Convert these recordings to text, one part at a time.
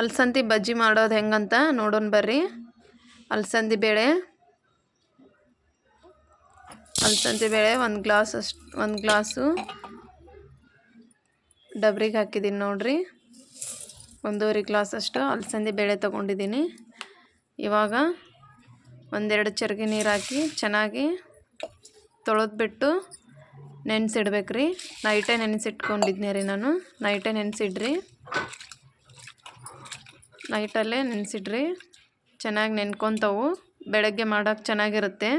ಅಲಸಂದಿ ಬಜ್ಜಿ ಮಾಡೋದು ಹೆಂಗಂತ ನೋಡೋಣ ಬರ್ರಿ. ಅಲಸಂದಿ ಬೇಳೆ ಒಂದು ಗ್ಲಾಸು ಡಬ್ರಿಗೆ ಹಾಕಿದ್ದೀನಿ ನೋಡ್ರಿ. 1.5 ಗ್ಲಾಸ್ ಅಷ್ಟು ಅಲಸಂದಿ ಬೇಳೆ ತೊಗೊಂಡಿದ್ದೀನಿ. ಇವಾಗ 1-2 ಚರಿಗೆ ನೀರು ಹಾಕಿ ಚೆನ್ನಾಗಿ ತೊಳೆದ್ಬಿಟ್ಟು ನೆನೆಸಿಡ್ಬೇಕ್ರಿ. ನೈಟೇ ನೆನೆಸಿಟ್ಕೊಂಡಿದ್ನಿ ರೀ ನಾನು. ನೈಟೇ ನೆನೆಸಿಡ್ರಿ, ನೈಟಲ್ಲೇ ನೆನೆಸಿಡ್ರಿ. ಚೆನ್ನಾಗಿ ನೆನ್ಕೊತಾವು, ಬೆಳಗ್ಗೆ ಮಾಡೋಕ್ಕೆ ಚೆನ್ನಾಗಿರುತ್ತೆ.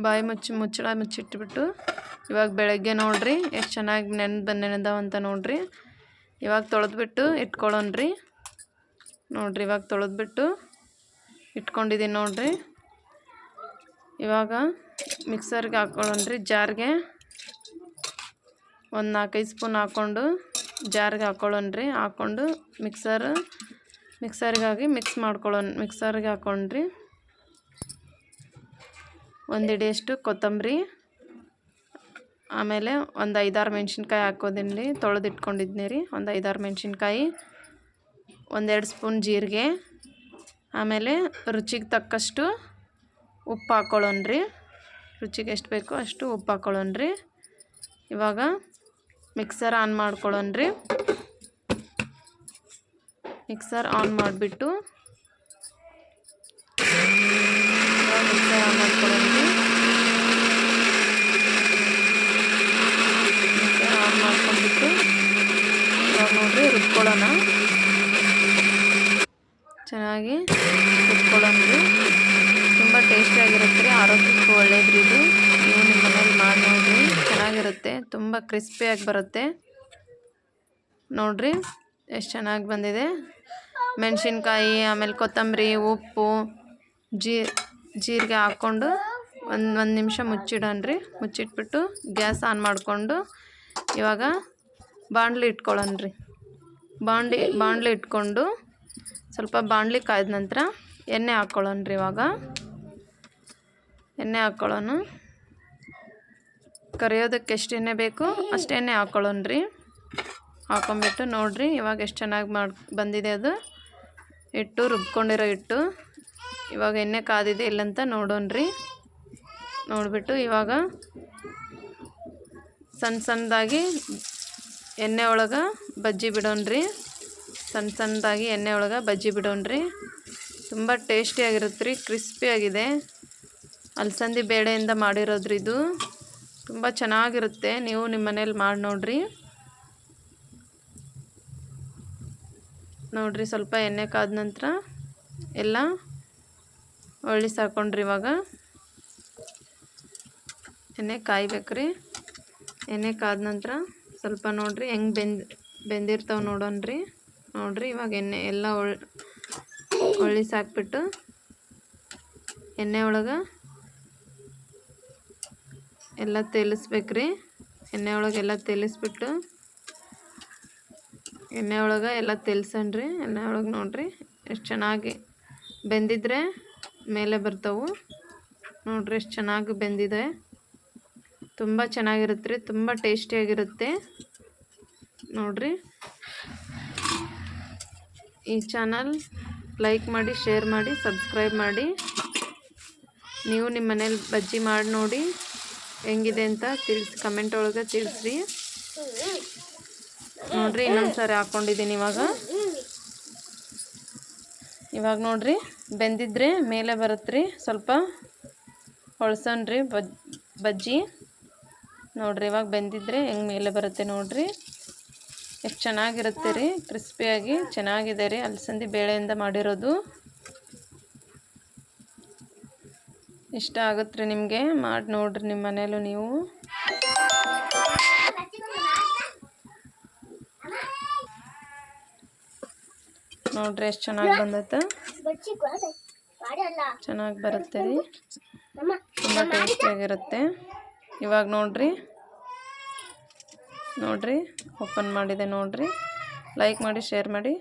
ಬಾಯಿ ಮುಚ್ಚಳ ಮುಚ್ಚಿಟ್ಬಿಟ್ಟು ಇವಾಗ ಬೆಳಗ್ಗೆ ನೋಡ್ರಿ ಎಷ್ಟು ಚೆನ್ನಾಗಿ ನೆನೆದವಂತ ನೋಡ್ರಿ. ಇವಾಗ ತೊಳೆದ್ಬಿಟ್ಟು ಇಟ್ಕೊಳ್ಳೋಣ್ರಿ. ನೋಡ್ರಿ ಇವಾಗ ತೊಳೆದ್ಬಿಟ್ಟು ಇಟ್ಕೊಂಡಿದ್ದೀನಿ ನೋಡ್ರಿ. ಇವಾಗ ಮಿಕ್ಸರ್ಗೆ ಹಾಕ್ಕೊಳ್ಳೋಣ್ರಿ. ಜಾರ್ಗೆ ಒಂದು 4-5 ಸ್ಪೂನ್ ಹಾಕ್ಕೊಂಡು ಜಾರ್ಗೆ ಹಾಕ್ಕೊಳ್ಳೋಣ್ರಿ. ಹಾಕ್ಕೊಂಡು ಮಿಕ್ಸರ್ಗೆ ಮಿಕ್ಸರ್ಗೆ ಹಾಕ್ಕೊಂಡ್ರಿ. 1 ಹಿಡಿಯಷ್ಟು ಕೊತ್ತಂಬರಿ, ಆಮೇಲೆ ಒಂದು 5-6 ಮೆಣಸಿನ್ಕಾಯಿ ಹಾಕೋದೀನಿ ರೀ. ತೊಳೆದಿಟ್ಕೊಂಡಿದ್ನಿ ರೀ. ಒಂದು 5-6 ಮೆಣಸಿನ್ಕಾಯಿ, 1-2 ಸ್ಪೂನ್ ಜೀರಿಗೆ, ಆಮೇಲೆ ರುಚಿಗೆ ತಕ್ಕಷ್ಟು ಉಪ್ಪು ಹಾಕ್ಕೊಳ್ಳೋಣ್ರಿ. ರುಚಿಗೆ ಎಷ್ಟು ಬೇಕೋ ಅಷ್ಟು ಉಪ್ಪು ಹಾಕ್ಕೊಳ್ಳೋಣ್ರಿ. ಇವಾಗ ಮಿಕ್ಸರ್ ಆನ್ ಮಾಡ್ಕೊಳ್ಳೋಣ್ರಿ. ಮಿಕ್ಸರ್ ಆನ್ ಮಾಡಿಬಿಟ್ಟು ಮಿಕ್ಸರ್ ಆನ್ ಮಾಡ್ಕೊಳ್ಳೋಣ್ರಿ. ಮಿಕ್ಸರ್ ಆನ್ ಮಾಡ್ಕೊಂಡ್ಬಿಟ್ಟು ಇವಾಗ ನೋಡ್ರಿ ರುಬ್ಕೊಳ್ಳೋಣ. ಚೆನ್ನಾಗಿ ರುಬ್ಕೊಳ್ಳೋಣ್ರಿ. ತುಂಬ ಟೇಸ್ಟಿಯಾಗಿರುತ್ತೆ ರೀ, ಆರೋಗ್ಯಕ್ಕೂ ಒಳ್ಳೇದ್ರಿ ಇದು. ನೀವು ನಿಮ್ಮ ಮನೇಲಿ ಮಾಡಿ ನೋಡಿರಿ, ಚೆನ್ನಾಗಿರುತ್ತೆ. ತುಂಬ ಕ್ರಿಸ್ಪಿಯಾಗಿ ಬರುತ್ತೆ ನೋಡ್ರಿ. ಎಷ್ಟು ಚೆನ್ನಾಗಿ ಬಂದಿದೆ. ಮೆಣಸಿನ್ಕಾಯಿ, ಆಮೇಲೆ ಕೊತ್ತಂಬರಿ, ಉಪ್ಪು, ಜೀರಿಗೆ ಹಾಕ್ಕೊಂಡು ಒಂದು ನಿಮಿಷ ಮುಚ್ಚಿಡೋಣ್ರಿ. ಮುಚ್ಚಿಟ್ಬಿಟ್ಟು ಗ್ಯಾಸ್ ಆನ್ ಮಾಡಿಕೊಂಡು ಇವಾಗ ಬಾಣಲಿ ಇಟ್ಕೊಳ್ಳೋಣ್ರಿ. ಬಾಣಲಿ ಇಟ್ಕೊಂಡು ಸ್ವಲ್ಪ ಬಾಣಲಿ ಕಾಯ್ದ ನಂತರ ಎಣ್ಣೆ ಹಾಕ್ಕೊಳ್ಳೋಣ್ರಿ. ಇವಾಗ ಎಣ್ಣೆ ಹಾಕ್ಕೊಳ್ಳೋಣ. ಕರಿಯೋದಕ್ಕೆ ಎಷ್ಟು ಎಣ್ಣೆ ಬೇಕು ಅಷ್ಟು ಎಣ್ಣೆ ಹಾಕ್ಕೊಳ್ಳೋಣ್ರಿ. ಹಾಕ್ಕೊಂಬಿಟ್ಟು ನೋಡಿರಿ ಇವಾಗ ಎಷ್ಟು ಚೆನ್ನಾಗಿ ಬಂದಿದೆ ಅದು ಹಿಟ್ಟು, ರುಬ್ಕೊಂಡಿರೋ ಹಿಟ್ಟು. ಇವಾಗ ಎಣ್ಣೆ ಕಾದಿದೆ ಇಲ್ಲಂತ ನೋಡೋಣ್ರಿ. ನೋಡಿಬಿಟ್ಟು ಇವಾಗ ಸಣ್ಣದಾಗಿ ಎಣ್ಣೆ ಒಳಗೆ ಬಜ್ಜಿ ಬಿಡೋಣ್ರಿ. ಸಣ್ಣದಾಗಿ ಎಣ್ಣೆ ಒಳಗೆ ಬಜ್ಜಿ ಬಿಡೋಣ್ರಿ. ತುಂಬ ಟೇಸ್ಟಿಯಾಗಿರುತ್ತೆ ರೀ, ಕ್ರಿಸ್ಪಿಯಾಗಿದೆ. ಅಲಸಂದಿ ಬೇಳೆಯಿಂದ ಮಾಡಿರೋದ್ರಿ ಇದು. ತುಂಬ ಚೆನ್ನಾಗಿರುತ್ತೆ. ನೀವು ನಿಮ್ಮ ಮನೇಲಿ ಮಾಡಿ ನೋಡಿರಿ. ನೋಡಿರಿ ಸ್ವಲ್ಪ ಎಣ್ಣೆ ಕಾದ ನಂತರ ಎಲ್ಲ ಒಳ್ಳಿಸಿ ಹಾಕ್ಕೊಂಡ್ರಿ. ಇವಾಗ ಎಣ್ಣೆ ಕಾಯ್ಬೇಕ್ರಿ. ಎಣ್ಣೆ ಕಾದ ನಂತರ ಸ್ವಲ್ಪ ನೋಡಿರಿ ಹೆಂಗೆ ಬೆಂದಿರ್ತಾವೆ ನೋಡೋಣ್ರಿ. ನೋಡಿರಿ ಇವಾಗ ಎಣ್ಣೆ ಎಲ್ಲ ಒಳ್ಳಿಸಿ ಹಾಕ್ಬಿಟ್ಟು ಎಣ್ಣೆ ಒಳಗೆ ಎಲ್ಲ ತೇಲಿಸ್ಬೇಕ್ರಿ. ಎಣ್ಣೆ ಒಳಗೆ ಎಲ್ಲ ತೇಲಿಸ್ಬಿಟ್ಟು ಎಣ್ಣೆ ಒಳಗೆ ಎಲ್ಲ ತೇಲ್ಸಣ್ರಿ. ಎಣ್ಣೆ ಒಳಗೆ ನೋಡಿರಿ ಎಷ್ಟು ಚೆನ್ನಾಗಿ ಬೆಂದಿದ್ರೆ ಮೇಲೆ ಬರ್ತಾವೆ. ನೋಡಿರಿ ಎಷ್ಟು ಚೆನ್ನಾಗಿ ಬೆಂದಿದೆ. ತುಂಬ ಚೆನ್ನಾಗಿರುತ್ತೆ ರೀ, ತುಂಬ ಟೇಸ್ಟಿಯಾಗಿರುತ್ತೆ ನೋಡಿರಿ. ಈ ಚಾನಲ್ ಲೈಕ್ ಮಾಡಿ, ಶೇರ್ ಮಾಡಿ, ಸಬ್ಸ್ಕ್ರೈಬ್ ಮಾಡಿ. ನೀವು ನಿಮ್ಮ ಮನೇಲಿ ಬಜ್ಜಿ ಮಾಡಿ ನೋಡಿ ಹೆಂಗಿದೆ ಅಂತ ಕಮೆಂಟ್ ಒಳಗೆ ತಿಳಿಸ್ರಿ. ನೋಡಿರಿ ಇನ್ನೊಂದು ಸಾರಿ ಹಾಕ್ಕೊಂಡಿದ್ದೀನಿ. ಇವಾಗ ನೋಡಿರಿ ಬೆಂದಿದ್ರೆ ಮೇಲೆ ಬರುತ್ತೆ ರೀ. ಸ್ವಲ್ಪ ಹೊಳ್ಸೋಣ್ರಿ ಬಜ್ಜಿ. ನೋಡಿರಿ ಇವಾಗ ಬೆಂದಿದ್ರೆ ಹೆಂಗೆ ಮೇಲೆ ಬರುತ್ತೆ ನೋಡಿರಿ. ಎಷ್ಟು ಚೆನ್ನಾಗಿರುತ್ತೆ ರೀ, ಕ್ರಿಸ್ಪಿಯಾಗಿ ಚೆನ್ನಾಗಿದೆ ರೀ. ಅಲಸಂದಿ ಬೇಳೆಯಿಂದ ಮಾಡಿರೋದು. ಇಷ್ಟ ಆಗುತ್ತೆ ರೀ ನಿಮಗೆ. ಮಾಡಿ ನೋಡಿರಿ ನಿಮ್ಮ ಮನೇಲೂ ನೀವು. ನೋಡ್ರಿ ಎಷ್ಟು ಚೆನ್ನಾಗಿ ಬಂದೈತೆ. ಚೆನ್ನಾಗಿ ಬರುತ್ತೆ ರೀ, ತುಂಬ ಟೇಸ್ಟಿಯಾಗಿರುತ್ತೆ. ಇವಾಗ ನೋಡಿರಿ ಓಪನ್ ಮಾಡಿದೆ ನೋಡಿರಿ. ಲೈಕ್ ಮಾಡಿ, ಶೇರ್ ಮಾಡಿ.